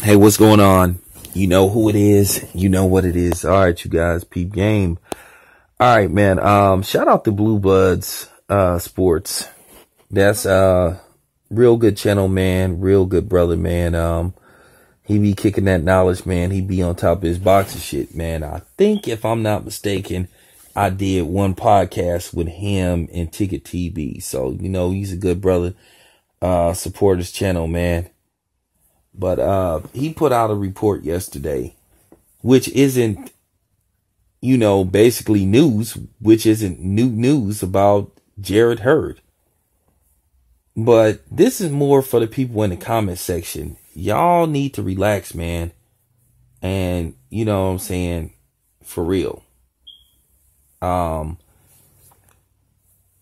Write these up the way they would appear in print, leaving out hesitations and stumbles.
Hey, what's going on? You know who it is. You know what it is. All right, you guys, peep game. All right, man. Shout out to Blue Bloods, sports. That's, real good channel, man. Real good brother, man. He be kicking that knowledge, man. He be on top of his boxing shit, man. I think if I'm not mistaken, I did one podcast with him and Ticket TV. So, he's a good brother. Support his channel, man. But he put out a report yesterday, which isn't, basically news, which isn't new news about Hurd. But this is more for the people in the comment section. Y'all need to relax, man. And, you know what I'm saying, for real.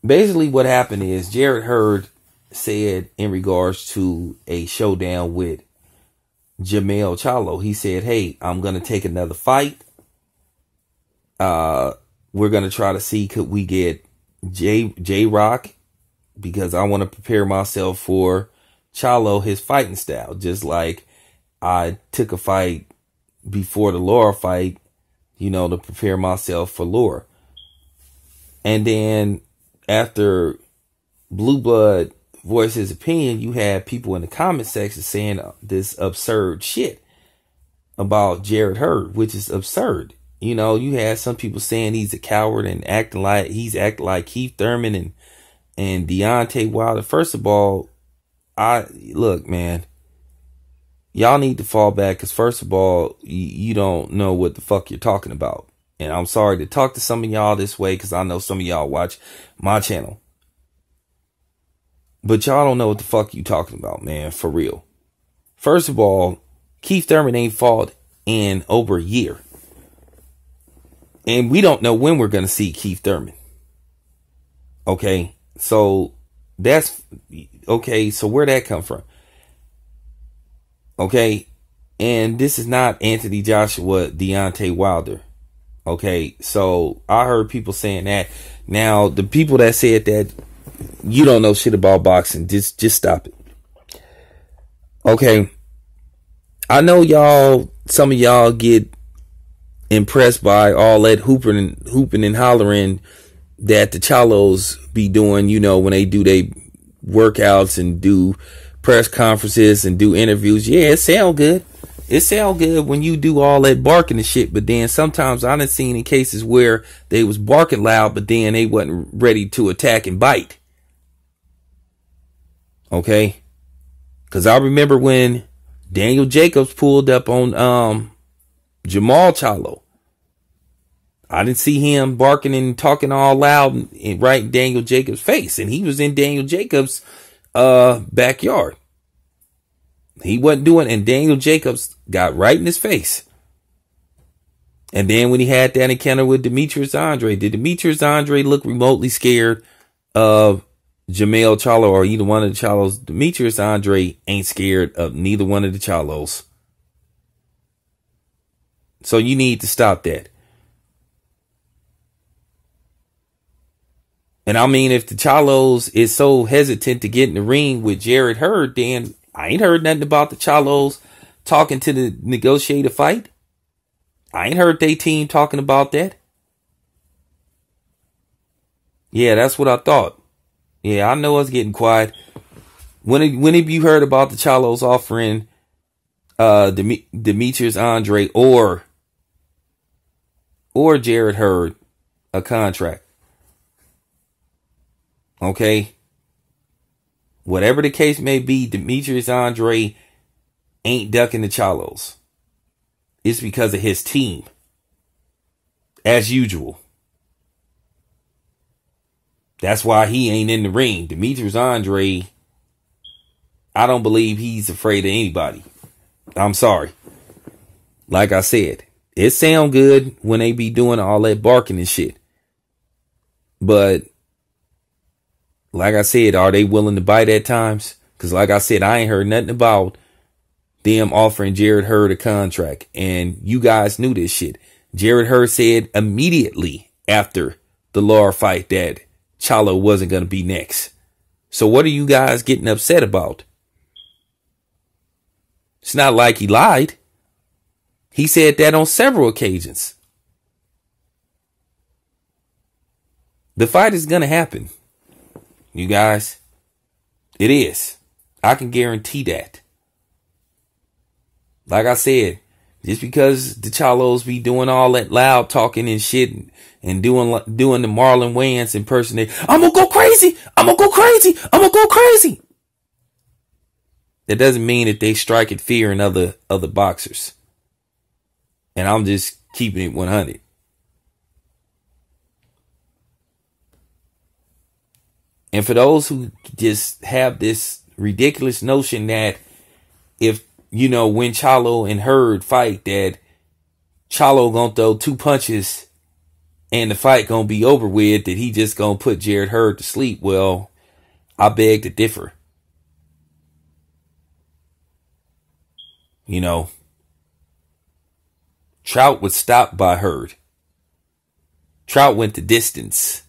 Basically what happened is Hurd said in regards to a showdown with Charlo, he said, hey, I'm going to take another fight. We're going to try to see, could we get J-Rock, because I want to prepare myself for Charlo, his fighting style. Just like I took a fight before the Laura fight, to prepare myself for Laura. And then after Blue Blood voice his opinion, you had people in the comment section saying this absurd shit about Hurd, which is absurd. You had some people saying he's a coward and acting like Keith Thurman and Deontay Wilder. First of all, look, man, y'all need to fall back, because first of all, you don't know what the fuck you're talking about. And I'm sorry to talk to some of y'all this way, because I know some of y'all watch my channel. But y'all don't know what the fuck you talking about, man, for real. First of all, Keith Thurman ain't fought in over a year. And we don't know when we're going to see Keith Thurman. Okay, so that's, okay, so where'd that come from? Okay, and this is not Anthony Joshua, Deontay Wilder. Okay, so I heard people saying that. Now, the people that said that, you don't know shit about boxing. Just stop it. Okay. I know y'all, some of y'all get impressed by all that hooping and hollering that the Charlos be doing, when they do their workouts and do press conferences and do interviews. Yeah, it sound good. It sound good when you do all that barking and shit, but then sometimes I done seen in cases where they was barking loud, but then they wasn't ready to attack and bite. Okay, because I remember when Daniel Jacobs pulled up on Jamal Charlo. I didn't see him barking and talking all loud and right in Daniel Jacobs' face, and he was in Daniel Jacobs' backyard. He wasn't doing, and Daniel Jacobs got right in his face. And then when he had that encounter with Demetrius Andre, did Demetrius Andre look remotely scared of Jamel Charlo or either one of the Charlos? Demetrius Andre ain't scared of neither one of the Charlos. So you need to stop that. And I mean, if the Charlos is so hesitant to get in the ring with Hurd, then I ain't heard nothing about the Charlos talking to the negotiate a fight. I ain't heard they team talking about that. Yeah, that's what I thought. Yeah, I know it's getting quiet. When have you heard about the Charlos offering Demetrius Andre or Hurd a contract? Okay. Whatever the case may be, Demetrius Andre ain't ducking the Charlos. It's because of his team. As usual. That's why he ain't in the ring. Demetrius Andre, I don't believe he's afraid of anybody. I'm sorry. Like I said, it sound good when they be doing all that barking and shit. But, like I said, are they willing to bite at times? Because like I said, I ain't heard nothing about them offering Hurd a contract. And you guys knew this shit. Hurd said immediately after the Laura fight that Charlo wasn't going to be next. So what are you guys getting upset about? It's not like he lied. He said that on several occasions. The fight is going to happen. You guys, it is. I can guarantee that. Like I said, just because the Charlos be doing all that loud talking and shit and doing the Marlon Wayans impersonation, I'm gonna go crazy. I'm gonna go crazy. I'm gonna go crazy. That doesn't mean that they strike at fear in other boxers. And I'm just keeping it 100. And for those who just have this ridiculous notion that if, when Charlo and Hurd fight, that Charlo gonna throw 2 punches and the fight gonna be over with, that he just gonna put Jarrett Hurd to sleep. Well, I beg to differ. Trout was stopped by Hurd. Trout went the distance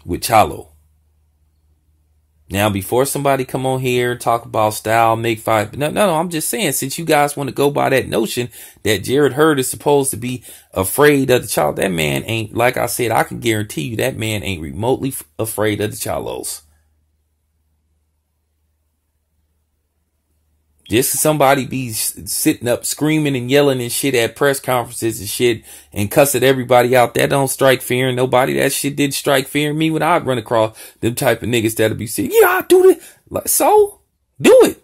with Charlo. Now, before somebody come on here and talk about style, make fight, no, I'm just saying, since you guys want to go by that notion that Jarrett Hurd is supposed to be afraid of the Charlo, that man ain't, like I said, I can guarantee you that man ain't remotely afraid of the Charlos. Just somebody be sitting up screaming and yelling and shit at press conferences and shit and cussing everybody out, that don't strike fear in nobody. That shit did strike fear in me when I run across them type of niggas that'll be saying, yeah, I do this. Like, so do it.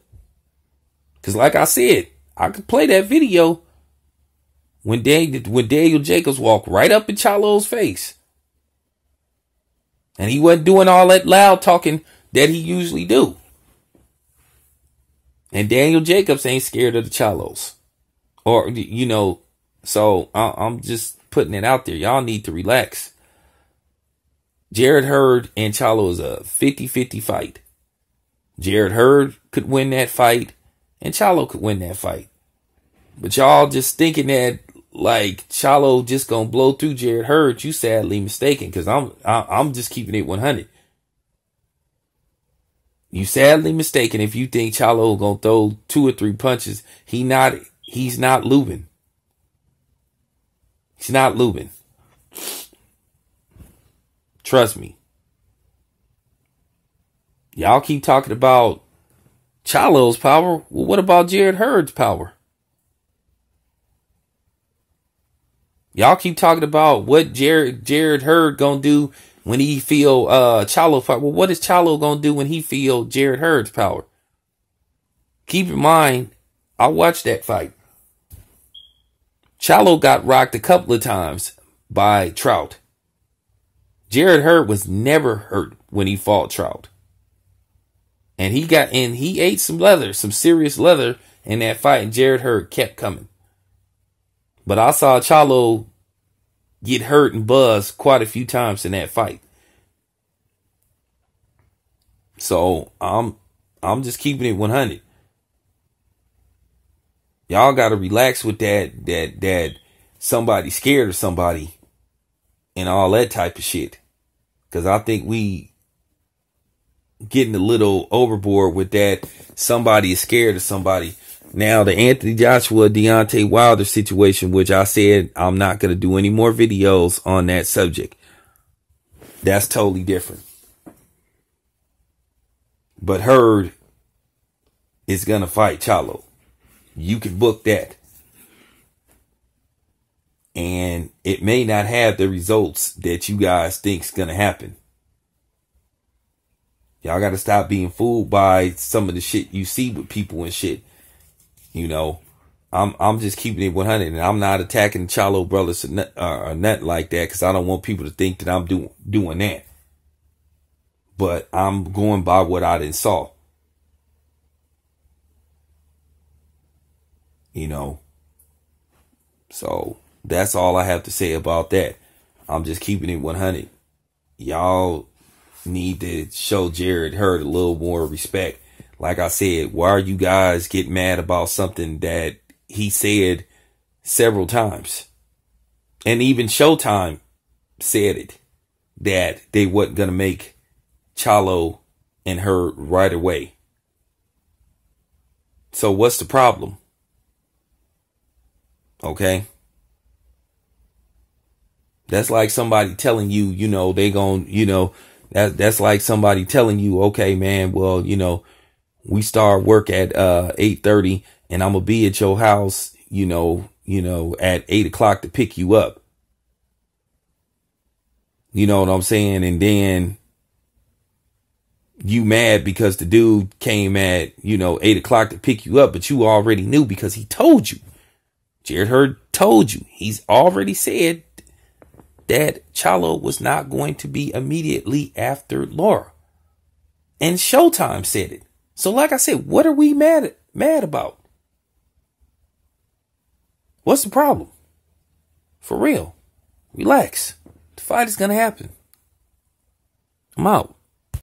Cause like I said, I could play that video when Daniel Jacobs walked right up in Charlo's face. And he wasn't doing all that loud talking that he usually do. And Daniel Jacobs ain't scared of the Charlos. Or, so I'm just putting it out there. Y'all need to relax. Jarrett Hurd and Charlo is a 50-50 fight. Jarrett Hurd could win that fight and Charlo could win that fight. But y'all just thinking that like Charlo just gonna blow through Jarrett Hurd, you sadly mistaken, because I'm just keeping it 100. You sadly mistaken if you think Charlo gonna throw 2 or 3 punches. He's not lubing. He's not lubing. Trust me. Y'all keep talking about Charlo's power. Well, what about Jarrett Hurd's power? Y'all keep talking about what Jarrett Hurd gonna do when he feel Charlo power. Well, what is Charlo gonna do when he feel Jarrett Hurd's power? Keep in mind, I watched that fight. Charlo got rocked a couple of times by Trout. Jarrett Hurd was never hurt when he fought Trout. And he ate some serious leather in that fight, and Jarrett Hurd kept coming. But I saw Charlo get hurt and buzzed quite a few times in that fight. So I'm just keeping it 100. Y'all gotta relax with that somebody scared of somebody and all that type of shit. Cause I think we getting a little overboard with that. Somebody is scared of somebody. Now, the Anthony Joshua, Deontay Wilder situation, which I said I'm not going to do any more videos on that subject. That's totally different. But Hurd is going to fight Charlo. You can book that. And it may not have the results that you guys think is going to happen. Y'all got to stop being fooled by some of the shit you see with people and shit. I'm just keeping it 100, and I'm not attacking Charlo brothers or nothing like that, because I don't want people to think that I'm doing that. But I'm going by what I done saw. So that's all I have to say about that. I'm just keeping it 100. Y'all need to show Jarrett Hurd a little more respect. Like I said, why are you guys getting mad about something that he said several times? And even Showtime said it, that they wasn't going to make Charlo and Hurd right away. So what's the problem? Okay. That's like somebody telling you, they gon', that's like somebody telling you, okay, man, well, we start work at 8:30 and I'm gonna be at your house, at 8 o'clock to pick you up. You know what I'm saying? And then you mad because the dude came at, 8 o'clock to pick you up, but you already knew because he told you. Jared Hurd told you. He's already said that Charlo was not going to be immediately after Laura. And Showtime said it. So like I said, what are we mad about? What's the problem? For real. Relax. The fight is going to happen. I'm out.